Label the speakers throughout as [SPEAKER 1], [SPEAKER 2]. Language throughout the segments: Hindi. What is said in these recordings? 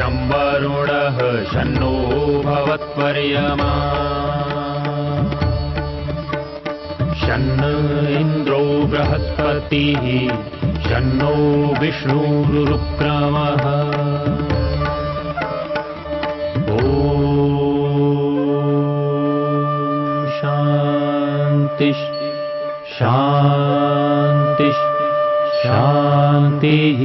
[SPEAKER 1] शं वरुणः शन्नो भवत्पर्यमा शन्न इन्द्रो बृहस्पतिः शन्नो विष्णुरुक्रमः ॐ शान्ति शान्ति शान्तिः।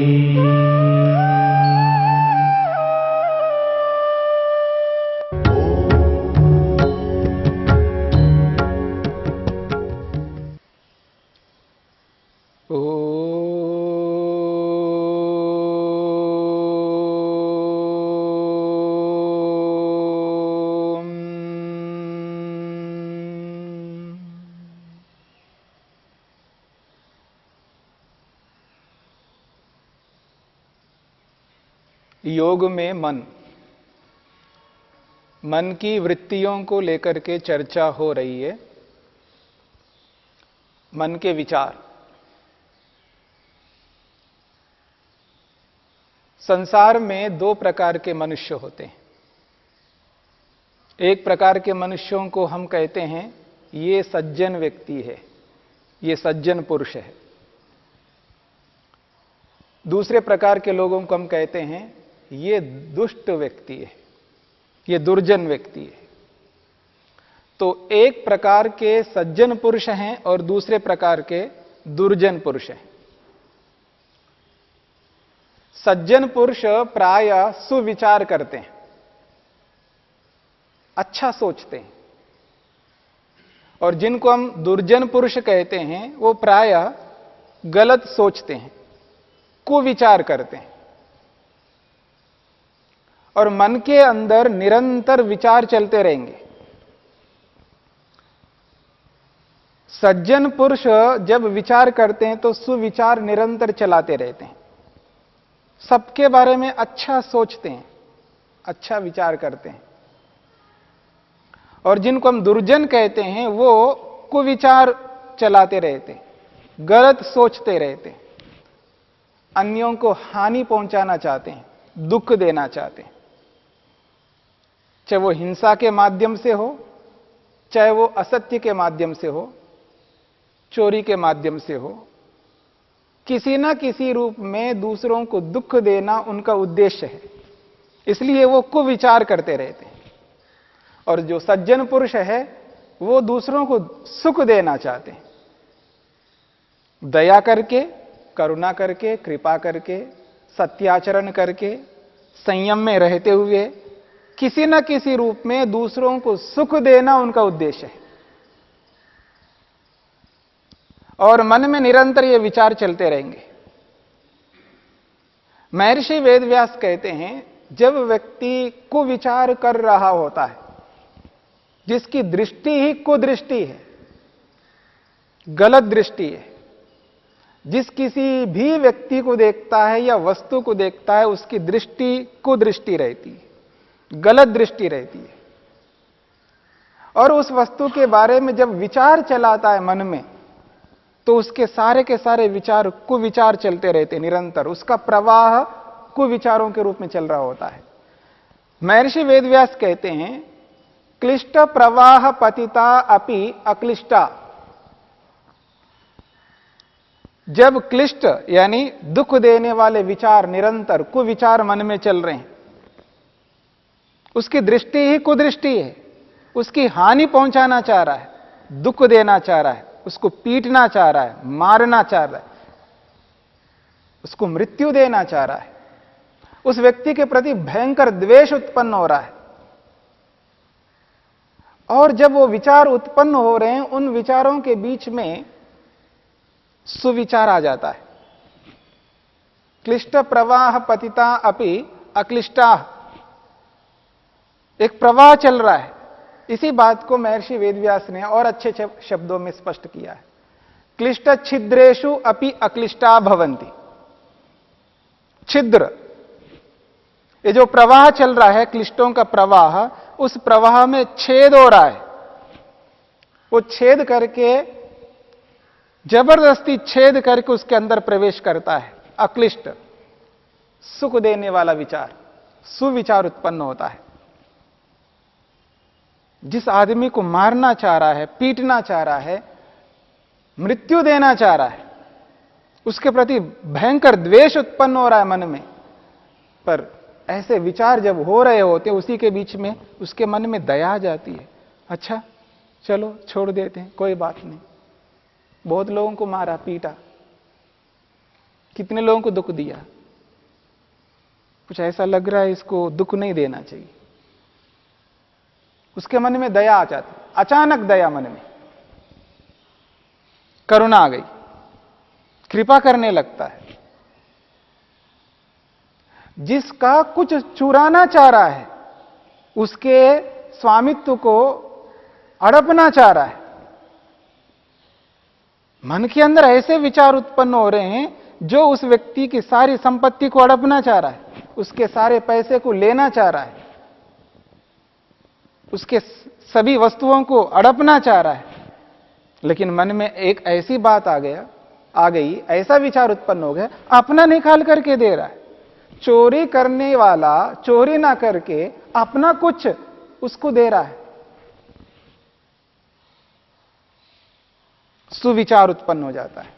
[SPEAKER 2] योग में मन की वृत्तियों को लेकर के चर्चा हो रही है। मन के विचार, संसार में दो प्रकार के मनुष्य होते हैं। एक प्रकार के मनुष्यों को हम कहते हैं ये सज्जन व्यक्ति है, ये सज्जन पुरुष है। दूसरे प्रकार के लोगों को हम कहते हैं ये दुष्ट व्यक्ति है, ये दुर्जन व्यक्ति है। तो एक प्रकार के सज्जन पुरुष हैं और दूसरे प्रकार के दुर्जन पुरुष हैं। सज्जन पुरुष प्रायः सुविचार करते हैं, अच्छा सोचते हैं, और जिनको हम दुर्जन पुरुष कहते हैं वो प्रायः गलत सोचते हैं, कुविचार करते हैं। और मन के अंदर निरंतर विचार चलते रहेंगे। सज्जन पुरुष जब विचार करते हैं तो सुविचार निरंतर चलाते रहते हैं, सबके बारे में अच्छा सोचते हैं, अच्छा विचार करते हैं। और जिनको हम दुर्जन कहते हैं वो कुविचार चलाते रहते हैं, गलत सोचते रहते हैं, अन्यों को हानि पहुंचाना चाहते हैं, दुख देना चाहते हैं, चाहे वो हिंसा के माध्यम से हो, चाहे वो असत्य के माध्यम से हो, चोरी के माध्यम से हो। किसी ना किसी रूप में दूसरों को दुख देना उनका उद्देश्य है, इसलिए वो कुविचार करते रहते हैं। और जो सज्जन पुरुष है वो दूसरों को सुख देना चाहते हैं, दया करके, करुणा करके, कृपा करके, सत्याचरण करके, संयम में रहते हुए किसी न किसी रूप में दूसरों को सुख देना उनका उद्देश्य है। और मन में निरंतर ये विचार चलते रहेंगे। महर्षि वेदव्यास कहते हैं जब व्यक्ति कुविचार कर रहा होता है, जिसकी दृष्टि ही कुदृष्टि है, गलत दृष्टि है, जिस किसी भी व्यक्ति को देखता है या वस्तु को देखता है उसकी दृष्टि कुदृष्टि रहती है, गलत दृष्टि रहती है। और उस वस्तु के बारे में जब विचार चलाता है मन में, तो उसके सारे के सारे विचार कुविचार चलते रहते निरंतर, उसका प्रवाह कुविचारों के रूप में चल रहा होता है। महर्षि वेदव्यास कहते हैं क्लिष्ट प्रवाह पतिता अपि अक्लिष्टा। जब क्लिष्ट यानी दुख देने वाले विचार निरंतर कुविचार मन में चल रहे हैं, उसकी दृष्टि ही कुदृष्टि है, उसकी हानि पहुंचाना चाह रहा है, दुख देना चाह रहा है, उसको पीटना चाह रहा है, मारना चाह रहा है, उसको मृत्यु देना चाह रहा है, उस व्यक्ति के प्रति भयंकर द्वेष उत्पन्न हो रहा है। और जब वो विचार उत्पन्न हो रहे हैं, उन विचारों के बीच में सुविचार आ जाता है। क्लिष्ट प्रवाह पतिता अपि अक्लिष्टा, एक प्रवाह चल रहा है। इसी बात को महर्षि वेदव्यास ने और अच्छे शब्दों में स्पष्ट किया है। क्लिष्ट छिद्रेषु अपि अक्लिष्टा भवन्ति। छिद्र, ये जो प्रवाह चल रहा है, क्लिष्टों का प्रवाह, उस प्रवाह में छेद हो रहा है। वो छेद करके, जबरदस्ती छेद करके उसके अंदर प्रवेश करता है अक्लिष्ट, सुख देने वाला विचार, सुविचार उत्पन्न होता है। जिस आदमी को मारना चाह रहा है, पीटना चाह रहा है, मृत्यु देना चाह रहा है, उसके प्रति भयंकर द्वेष उत्पन्न हो रहा है मन में, पर ऐसे विचार जब हो रहे होते उसी के बीच में उसके मन में दया आ जाती है। अच्छा चलो छोड़ देते हैं, कोई बात नहीं, बहुत लोगों को मारा पीटा, कितने लोगों को दुख दिया, कुछ ऐसा लग रहा है इसको दुख नहीं देना चाहिए। उसके मन में दया आ जाती, अचानक दया मन में, करुणा आ गई, कृपा करने लगता है। जिसका कुछ चुराना चाह रहा है, उसके स्वामित्व को हड़पना चाह रहा है, मन के अंदर ऐसे विचार उत्पन्न हो रहे हैं जो उस व्यक्ति की सारी संपत्ति को हड़पना चाह रहा है, उसके सारे पैसे को लेना चाह रहा है, उसके सभी वस्तुओं को हड़पना चाह रहा है। लेकिन मन में एक ऐसी बात आ गई, ऐसा विचार उत्पन्न हो गया, अपना निकाल करके दे रहा है। चोरी करने वाला चोरी ना करके अपना कुछ उसको दे रहा है। सुविचार उत्पन्न हो जाता है,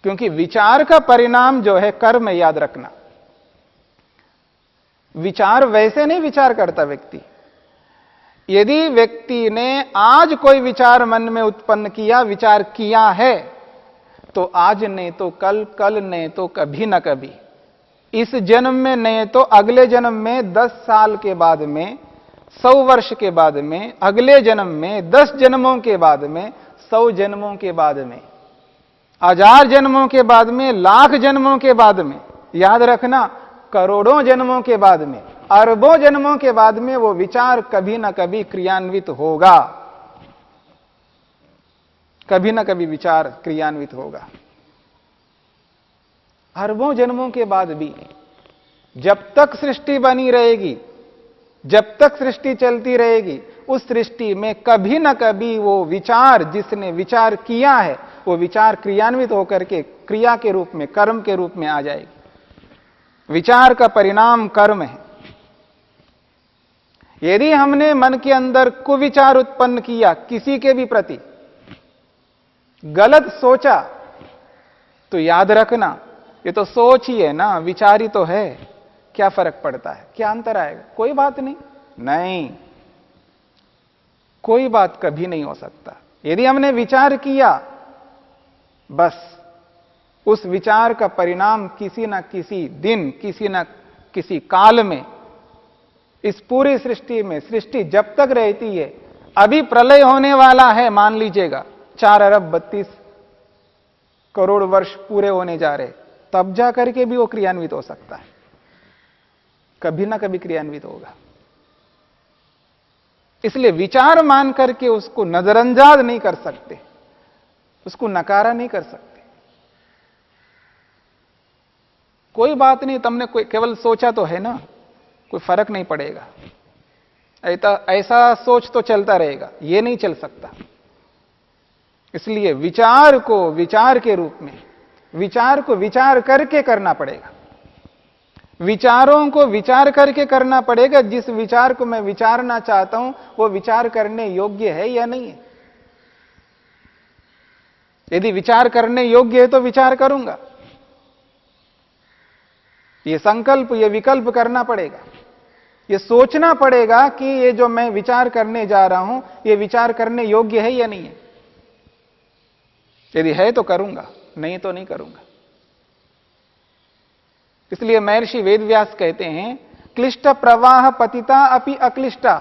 [SPEAKER 2] क्योंकि विचार का परिणाम जो है कर्म है, याद रखना। विचार वैसे नहीं विचार करता व्यक्ति। यदि व्यक्ति ने आज कोई विचार मन में उत्पन्न किया, विचार किया है, तो आज नहीं तो कल, कल नहीं तो कभी ना कभी, इस जन्म में नहीं तो अगले जन्म में, 10 साल के बाद में, 100 वर्ष के बाद में, अगले जन्म में, 10 जन्मों के बाद में, 100 जन्मों के बाद में, 1000 जन्मों के बाद में, लाख जन्मों के बाद में, याद रखना करोड़ों जन्मों के बाद में, अरबों जन्मों के बाद में वो विचार कभी ना कभी क्रियान्वित होगा। कभी ना कभी विचार क्रियान्वित होगा। अरबों जन्मों के बाद भी, जब तक सृष्टि बनी रहेगी, जब तक सृष्टि चलती रहेगी, उस सृष्टि में कभी ना कभी वो विचार, जिसने विचार किया है, वो विचार क्रियान्वित होकर के क्रिया के रूप में, कर्म के रूप में आ जाएगी। विचार का परिणाम कर्म है। यदि हमने मन के अंदर कुविचार उत्पन्न किया, किसी के भी प्रति गलत सोचा, तो याद रखना ये तो सोच ही है ना, विचार ही तो है, क्या फर्क पड़ता है, क्या अंतर आएगा, कोई बात नहीं। नहीं, कोई बात कभी नहीं हो सकता। यदि हमने विचार किया, बस उस विचार का परिणाम किसी ना किसी दिन, किसी ना किसी काल में, इस पूरी सृष्टि में, सृष्टि जब तक रहती है, अभी प्रलय होने वाला है, मान लीजिएगा 4 अरब 32 करोड़ वर्ष पूरे होने जा रहे, तब जा करके भी वो क्रियान्वित हो सकता है, कभी ना कभी क्रियान्वित होगा। इसलिए विचार मान करके उसको नजरअंदाज नहीं कर सकते, उसको नकारा नहीं कर सकते। कोई बात नहीं, तुमने कोई केवल सोचा तो है ना, कोई फर्क नहीं पड़ेगा, ऐसा सोच तो चलता रहेगा, ये नहीं चल सकता। इसलिए विचार को विचार के रूप में, विचार को विचार करके करना पड़ेगा, विचारों को विचार करके करना पड़ेगा। जिस विचार को मैं विचारना चाहता हूं, वो विचार करने योग्य है या नहीं है। यदि विचार करने योग्य है तो विचार करूंगा, ये संकल्प, ये विकल्प करना पड़ेगा, ये सोचना पड़ेगा कि ये जो मैं विचार करने जा रहा हूं, ये विचार करने योग्य है या नहीं है। यदि है तो करूंगा, नहीं तो नहीं करूंगा। इसलिए महर्षि वेदव्यास कहते हैं, क्लिष्ट प्रवाह पतिता अपि अक्लिष्टा,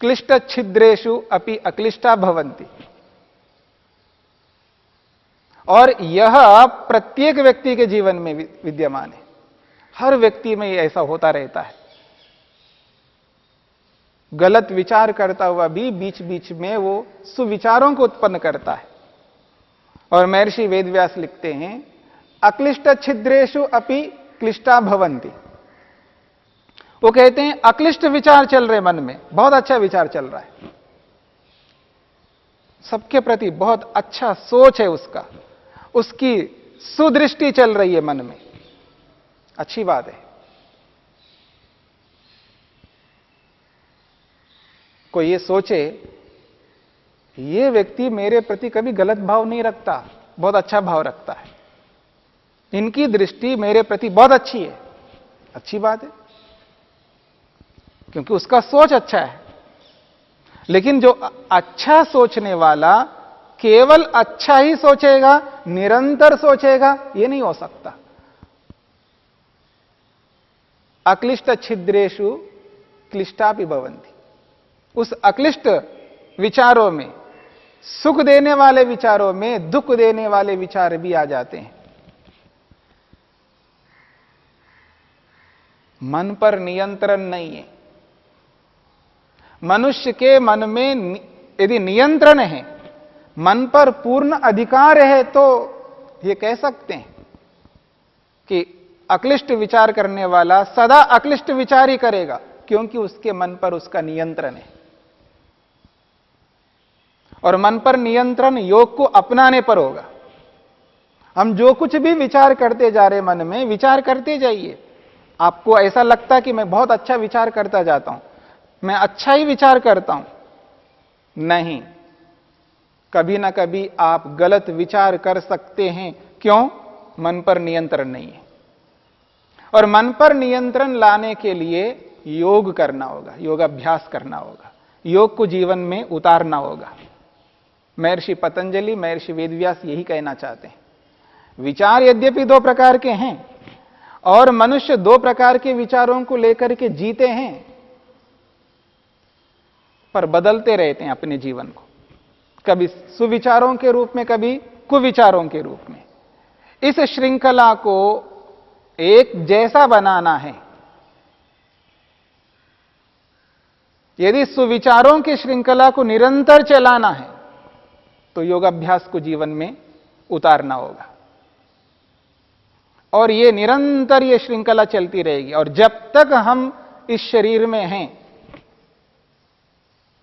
[SPEAKER 2] क्लिष्ट छिद्रेषु अपि अक्लिष्टा भवन्ति। और यह प्रत्येक व्यक्ति के जीवन में विद्यमान है, हर व्यक्ति में ऐसा होता रहता है। गलत विचार करता हुआ भी बीच बीच में वो सुविचारों को उत्पन्न करता है। और महर्षि वेदव्यास लिखते हैं, अक्लिष्ट छिद्रेषु अपि क्लिष्टा भवन्ति। वो कहते हैं अक्लिष्ट विचार चल रहे मन में, बहुत अच्छा विचार चल रहा है, सबके प्रति बहुत अच्छा सोच है उसका, उसकी सुदृष्टि चल रही है मन में, अच्छी बात है। कोई ये सोचे ये व्यक्ति मेरे प्रति कभी गलत भाव नहीं रखता, बहुत अच्छा भाव रखता है, इनकी दृष्टि मेरे प्रति बहुत अच्छी है, अच्छी बात है, क्योंकि उसका सोच अच्छा है। लेकिन जो अच्छा सोचने वाला केवल अच्छा ही सोचेगा, निरंतर सोचेगा, यह नहीं हो सकता। अक्लिष्ट छिद्रेषु क्लिष्टापि भवन्ति। उस अक्लिष्ट विचारों में, सुख देने वाले विचारों में दुख देने वाले विचार भी आ जाते हैं। मन पर नियंत्रण नहीं है। मनुष्य के मन में यदि नियंत्रण है, मन पर पूर्ण अधिकार है, तो यह कह सकते हैं कि अक्लिष्ट विचार करने वाला सदा अक्लिष्ट विचार ही करेगा, क्योंकि उसके मन पर उसका नियंत्रण है। और मन पर नियंत्रण योग को अपनाने पर होगा। हम जो कुछ भी विचार करते जा रहे, मन में विचार करते जाइए। आपको ऐसा लगता कि मैं बहुत अच्छा विचार करता जाता हूं, मैं अच्छा ही विचार करता हूं, नहीं, कभी ना कभी आप गलत विचार कर सकते हैं। क्यों? मन पर नियंत्रण नहीं है। और मन पर नियंत्रण लाने के लिए योग करना होगा, योगाभ्यास करना होगा, योग को जीवन में उतारना होगा। महर्षि पतंजलि, महर्षि वेदव्यास यही कहना चाहते हैं। विचार यद्यपि दो प्रकार के हैं और मनुष्य दो प्रकार के विचारों को लेकर के जीते हैं, पर बदलते रहते हैं अपने जीवन को, कभी सुविचारों के रूप में, कभी कुविचारों के रूप में। इस श्रृंखला को एक जैसा बनाना है। यदि सुविचारों की श्रृंखला को निरंतर चलाना है तो योगाभ्यास को जीवन में उतारना होगा। और यह निरंतर यह श्रृंखला चलती रहेगी। और जब तक हम इस शरीर में हैं,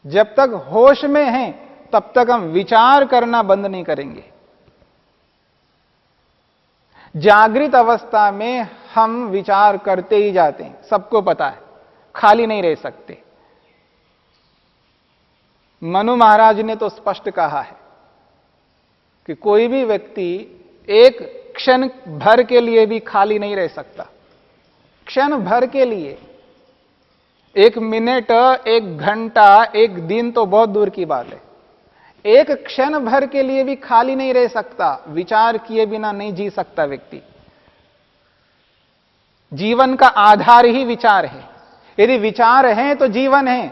[SPEAKER 2] जब तक होश में हैं, तब तक हम विचार करना बंद नहीं करेंगे। जागृत अवस्था में हम विचार करते ही जाते हैं, सबको पता है, खाली नहीं रह सकते। मनु महाराज ने तो स्पष्ट कहा है कि कोई भी व्यक्ति एक क्षण भर के लिए भी खाली नहीं रह सकता। क्षण भर के लिए, एक मिनट, एक घंटा, एक दिन तो बहुत दूर की बात है, एक क्षण भर के लिए भी खाली नहीं रह सकता। विचार किए बिना नहीं जी सकता व्यक्ति। जीवन का आधार ही विचार है। यदि विचार है तो जीवन है,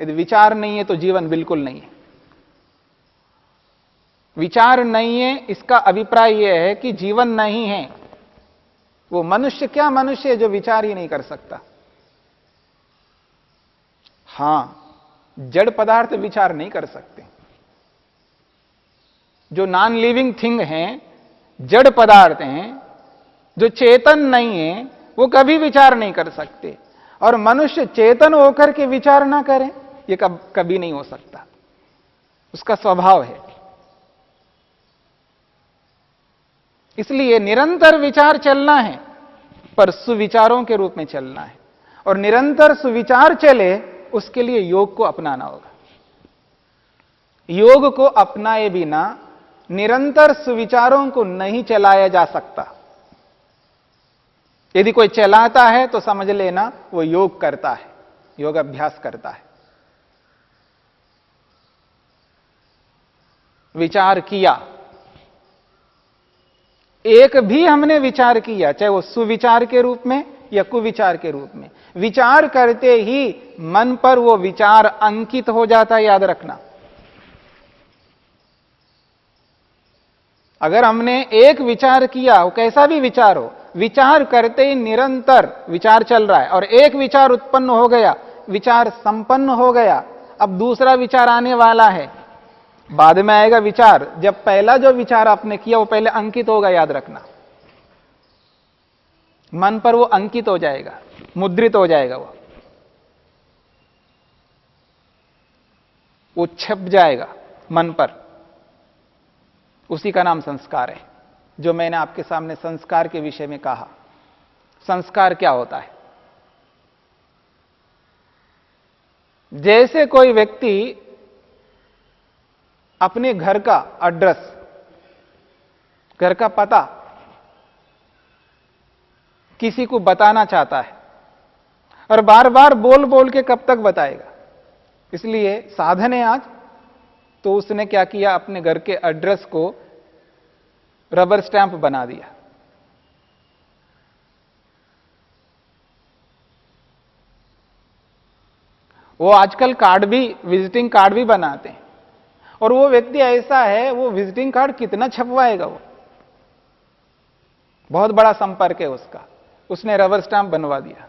[SPEAKER 2] यदि विचार नहीं है तो जीवन बिल्कुल नहीं है। विचार नहीं है, इसका अभिप्राय यह है कि जीवन नहीं है। वो मनुष्य क्या मनुष्य है जो विचार ही नहीं कर सकता? हां, जड़ पदार्थ विचार नहीं कर सकते। जो नॉन लिविंग थिंग हैं, जड़ पदार्थ हैं, जो चेतन नहीं है, वो कभी विचार नहीं कर सकते। और मनुष्य चेतन होकर के विचार ना करें, ये कभी नहीं हो सकता। उसका स्वभाव है। इसलिए निरंतर विचार चलना है, पर सुविचारों के रूप में चलना है। और निरंतर सुविचार चले, उसके लिए योग को अपनाना होगा। योग को अपनाए बिना निरंतर सुविचारों को नहीं चलाया जा सकता। यदि कोई चलाता है तो समझ लेना वो योग करता है, योग अभ्यास करता है। विचार किया, एक भी हमने विचार किया, चाहे वो सुविचार के रूप में या कुविचार के रूप में, विचार करते ही मन पर वो विचार अंकित हो जाता है। याद रखना, अगर हमने एक विचार किया, वो कैसा भी विचार हो, विचार करते ही निरंतर विचार चल रहा है, और एक विचार उत्पन्न हो गया, विचार संपन्न हो गया, अब दूसरा विचार आने वाला है, बाद में आएगा विचार। जब पहला जो विचार आपने किया वो पहले अंकित होगा, याद रखना, मन पर वो अंकित हो जाएगा, मुद्रित हो जाएगा, वो छप जाएगा मन पर। उसी का नाम संस्कार है। जो मैंने आपके सामने संस्कार के विषय में कहा, संस्कार क्या होता है? जैसे कोई व्यक्ति अपने घर का एड्रेस, घर का पता किसी को बताना चाहता है और बार बार बोल बोल के कब तक बताएगा। इसलिए साधन है आज, तो उसने क्या किया, अपने घर के एड्रेस को रबर स्टैंप बना दिया। वो आजकल कार्ड भी, विजिटिंग कार्ड भी बनाते हैं, और वो व्यक्ति ऐसा है, वो विजिटिंग कार्ड कितना छपवाएगा, वो बहुत बड़ा संपर्क है उसका, उसने रबर स्टैंप बनवा दिया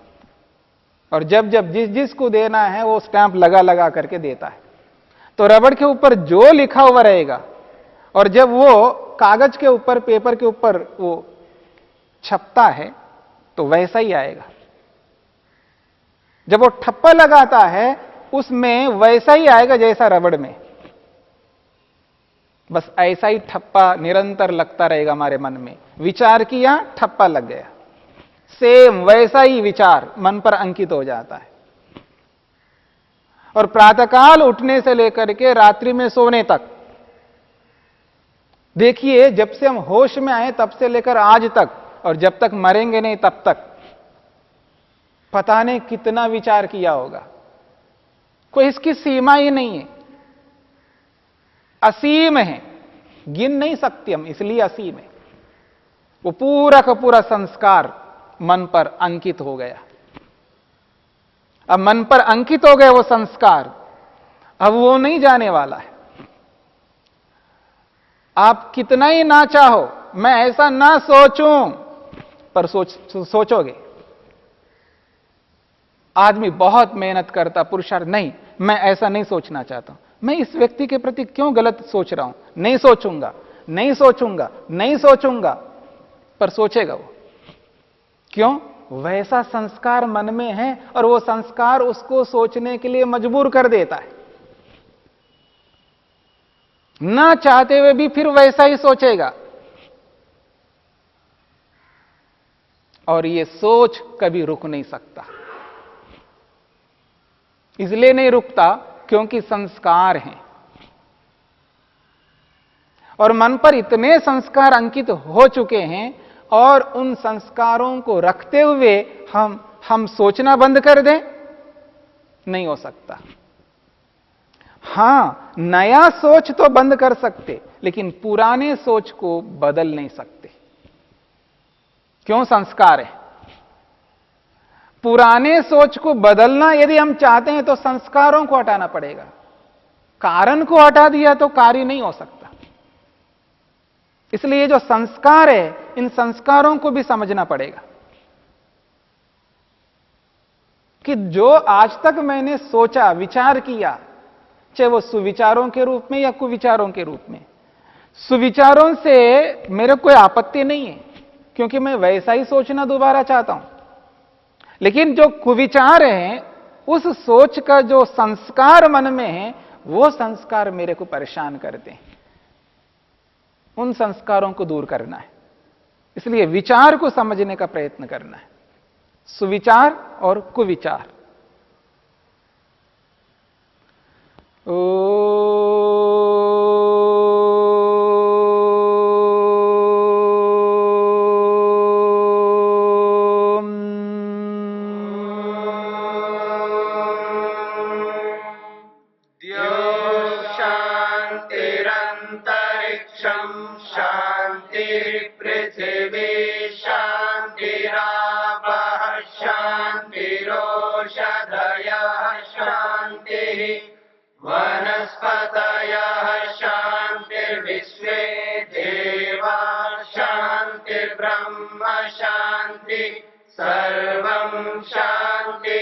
[SPEAKER 2] और जब जब जिस जिस को देना है वो स्टैंप लगा लगा करके देता है। तो रबड़ के ऊपर जो लिखा हुआ रहेगा और जब वो कागज के ऊपर, पेपर के ऊपर वो छपता है तो वैसा ही आएगा। जब वो ठप्पा लगाता है उसमें वैसा ही आएगा जैसा रबड़ में। बस ऐसा ही ठप्पा निरंतर लगता रहेगा हमारे मन में। विचार किया, ठप्पा लग गया, सेम वैसा ही विचार मन पर अंकित हो जाता है। और प्रातःकाल उठने से लेकर के रात्रि में सोने तक, देखिए जब से हम होश में आए तब से लेकर आज तक, और जब तक मरेंगे नहीं तब तक, पता नहीं कितना विचार किया होगा। कोई इसकी सीमा ही नहीं है, असीम है, गिन नहीं सकते हम, इसलिए असीम है। वो पूरा का पूरा संस्कार मन पर अंकित हो गया। अब मन पर अंकित हो गए वो संस्कार, अब वो नहीं जाने वाला है। आप कितना ही ना चाहो मैं ऐसा ना सोचूं, पर सोचोगे। आदमी बहुत मेहनत करता, पुरुषार्थ, नहीं मैं ऐसा नहीं सोचना चाहता हूं, मैं इस व्यक्ति के प्रति क्यों गलत सोच रहा हूं, नहीं सोचूंगा, नहीं सोचूंगा, नहीं सोचूंगा, पर सोचेगा वो। क्यों? वैसा संस्कार मन में है और वो संस्कार उसको सोचने के लिए मजबूर कर देता है। ना चाहते हुए भी फिर वैसा ही सोचेगा, और ये सोच कभी रुक नहीं सकता। इसलिए नहीं रुकता क्योंकि संस्कार हैं, और मन पर इतने संस्कार अंकित हो चुके हैं, और उन संस्कारों को रखते हुए हम सोचना बंद कर दें, नहीं हो सकता। हां, नया सोच तो बंद कर सकते, लेकिन पुराने सोच को बदल नहीं सकते। क्यों? संस्कार है। पुराने सोच को बदलना यदि हम चाहते हैं तो संस्कारों को हटाना पड़ेगा। कारण को हटा दिया तो कार्य नहीं हो सकता। इसलिए जो संस्कार है, इन संस्कारों को भी समझना पड़ेगा कि जो आज तक मैंने सोचा, विचार किया, चाहे वो सुविचारों के रूप में या कुविचारों के रूप में, सुविचारों से मेरे कोई आपत्ति नहीं है, क्योंकि मैं वैसा ही सोचना दोबारा चाहता हूं। लेकिन जो कुविचार हैं, उस सोच का जो संस्कार मन में है, वो संस्कार मेरे को परेशान करते हैं। उन संस्कारों को दूर करना है। इसलिए विचार को समझने का प्रयत्न करना है, सुविचार और कुविचार।
[SPEAKER 3] वनस्पतयः शान्तिर्विश्वे देवा शान्तिर्ब्रह्म शान्ति सर्वं शान्ति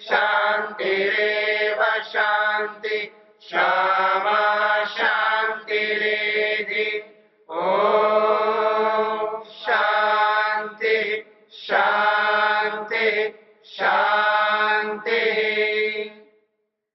[SPEAKER 3] शान्तिरेव शान्ति क्षमा शान्तिरेधि। ॐ शान्ति शान्ति शान्तिः।